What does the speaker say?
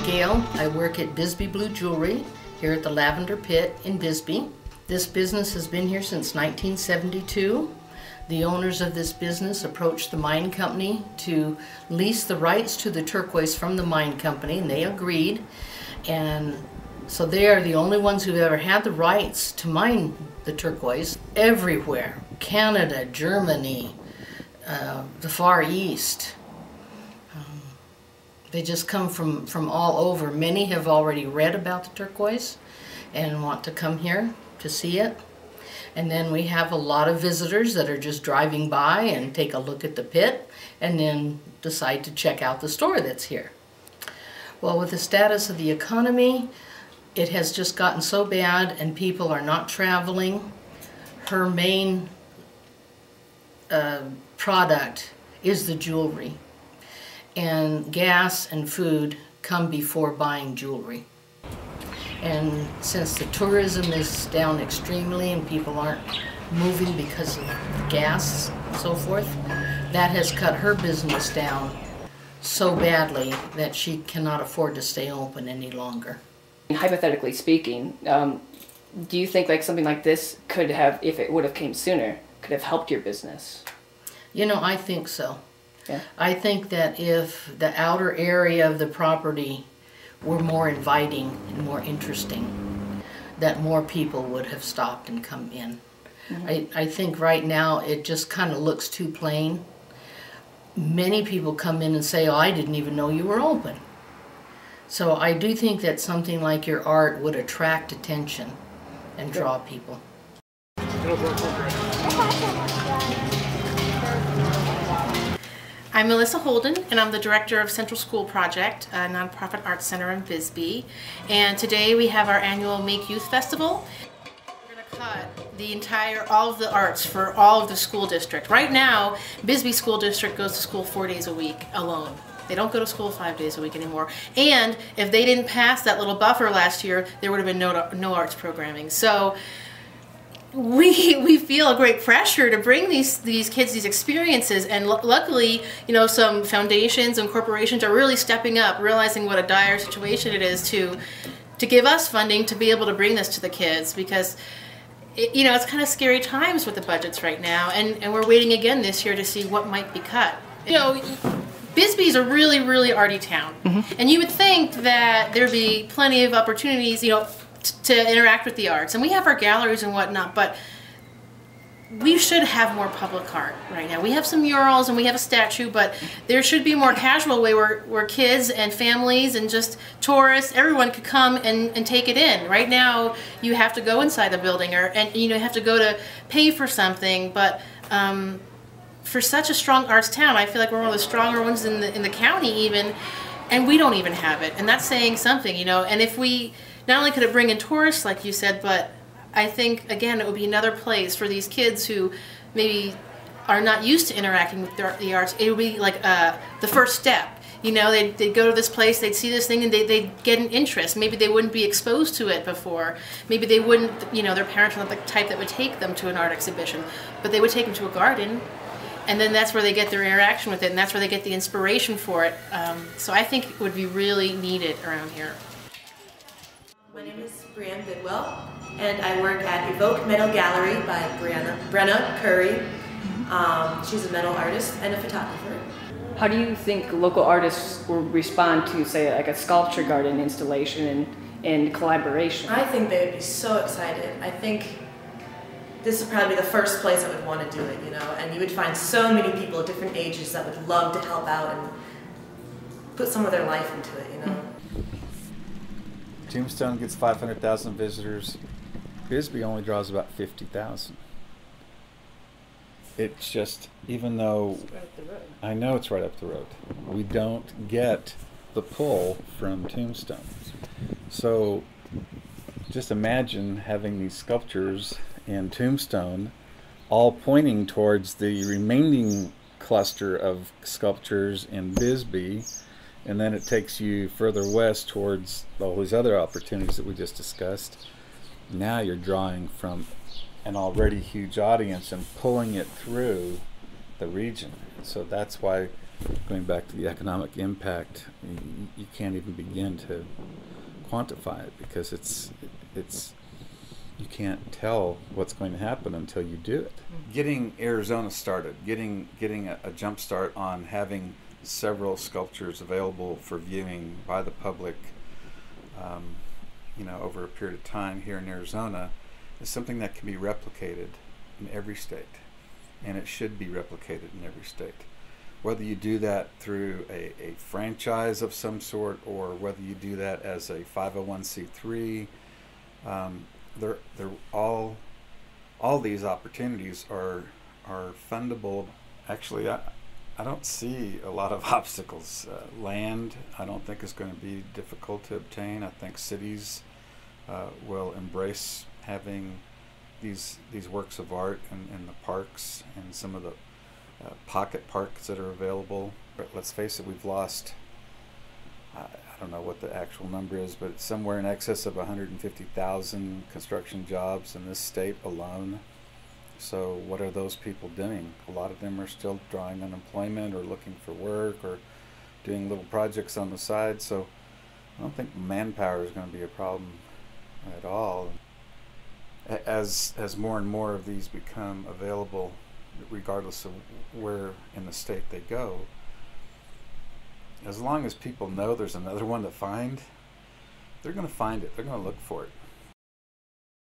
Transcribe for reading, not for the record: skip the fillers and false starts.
Gail. I work at Bisbee Blue Jewelry here at the Lavender Pit in Bisbee. This business has been here since 1972. The owners of this business approached the mine company to lease the rights to the turquoise from the mine company, and they agreed. And so they are the only ones who've ever had the rights to mine the turquoise everywhere. Canada, Germany, the Far East. They just come from all over. Many have already read about the turquoise and want to come here to see it. And then we have a lot of visitors that are just driving by and take a look at the pit and then decide to check out the store that's here. Well, with the status of the economy, it has just gotten so bad and people are not traveling. Her main product is the jewelry. And gas and food come before buying jewelry. And since the tourism is down extremely and people aren't moving because of gas and so forth, that has cut her business down so badly that she cannot afford to stay open any longer. Hypothetically speaking, do you think like something like this could have, if it would have came sooner, could have helped your business? You know, I think so. Yeah. I think that if the outer area of the property were more inviting and more interesting, that more people would have stopped and come in. Mm-hmm. I think right now it just kind of looks too plain. Many people come in and say, oh, I didn't even know you were open. So I do think that something like your art would attract attention and draw people. I'm Melissa Holden, and I'm the director of Central School Project, a nonprofit arts center in Bisbee. And today we have our annual Make Youth Festival. We're going to cut all of the arts for all of the school district. Right now, Bisbee School District goes to school 4 days a week alone. They don't go to school 5 days a week anymore. And if they didn't pass that little buffer last year, there would have been no arts programming. So we feel a great pressure to bring these kids these experiences, and luckily, you know, some foundations and corporations are really stepping up, realizing what a dire situation it is to give us funding to be able to bring this to the kids, because you know, it's kind of scary times with the budgets right now, and we're waiting again this year to see what might be cut. You know, Bisbee's a really, really arty town, and you would think that there'd be plenty of opportunities, you know, to interact with the arts, and we have our galleries and whatnot, but we should have more public art right now. We have some murals and we have a statue, but there should be a more casual way where kids and families and just tourists, everyone could come and take it in. Right now you have to go inside the building, and you know, you have to go to pay for something, but for such a strong arts town, I feel like we're one of the stronger ones in the county even, and we don't even have it, and that's saying something, you know. And if we not only could it bring in tourists, like you said, but I think, again, it would be another place for these kids who maybe are not used to interacting with the arts. It would be like the first step. You know, they'd go to this place, they'd see this thing, and they'd get an interest. Maybe they wouldn't be exposed to it before. Maybe they wouldn't, you know, their parents are not the type that would take them to an art exhibition, but they would take them to a garden, and then that's where they get their interaction with it, and that's where they get the inspiration for it. So I think it would be really needed around here. My name is Brianne Bidwell, and I work at Evoke Metal Gallery by Brenna Curry. She's a metal artist and a photographer. How do you think local artists will respond to, say, like a sculpture garden installation and collaboration? I think they would be so excited. I think this would probably be the first place I would want to do it, you know, and you would find so many people at different ages that would love to help out and put some of their life into it, you know. Tombstone gets 500,000 visitors. Bisbee only draws about 50,000. It's just, even though It's right up the road. I know it's right up the road, we don't get the pull from Tombstone. So just imagine having these sculptures in Tombstone all pointing towards the remaining cluster of sculptures in Bisbee, and then it takes you further west towards all these other opportunities that we just discussed. Now you're drawing from an already huge audience and pulling it through the region. So that's why going back to the economic impact, you can't even begin to quantify it, because it's you can't tell what's going to happen until you do it. Getting Arizona started, getting a jump start on having several sculptures available for viewing by the public, over a period of time here in Arizona, is something that can be replicated in every state, and it should be replicated in every state. Whether you do that through a franchise of some sort, or whether you do that as a 501c3, they're all these opportunities are fundable. Actually, I don't see a lot of obstacles. Land, I don't think is going to be difficult to obtain. I think cities will embrace having these works of art in the parks and some of the pocket parks that are available. But let's face it, we've lost, I don't know what the actual number is, but somewhere in excess of 150,000 construction jobs in this state alone. So what are those people doing? A lot of them are still drawing unemployment or looking for work or doing little projects on the side. So I don't think manpower is going to be a problem at all. As more and more of these become available, regardless of where in the state they go, as long as people know there's another one to find, they're going to find it. They're going to look for it.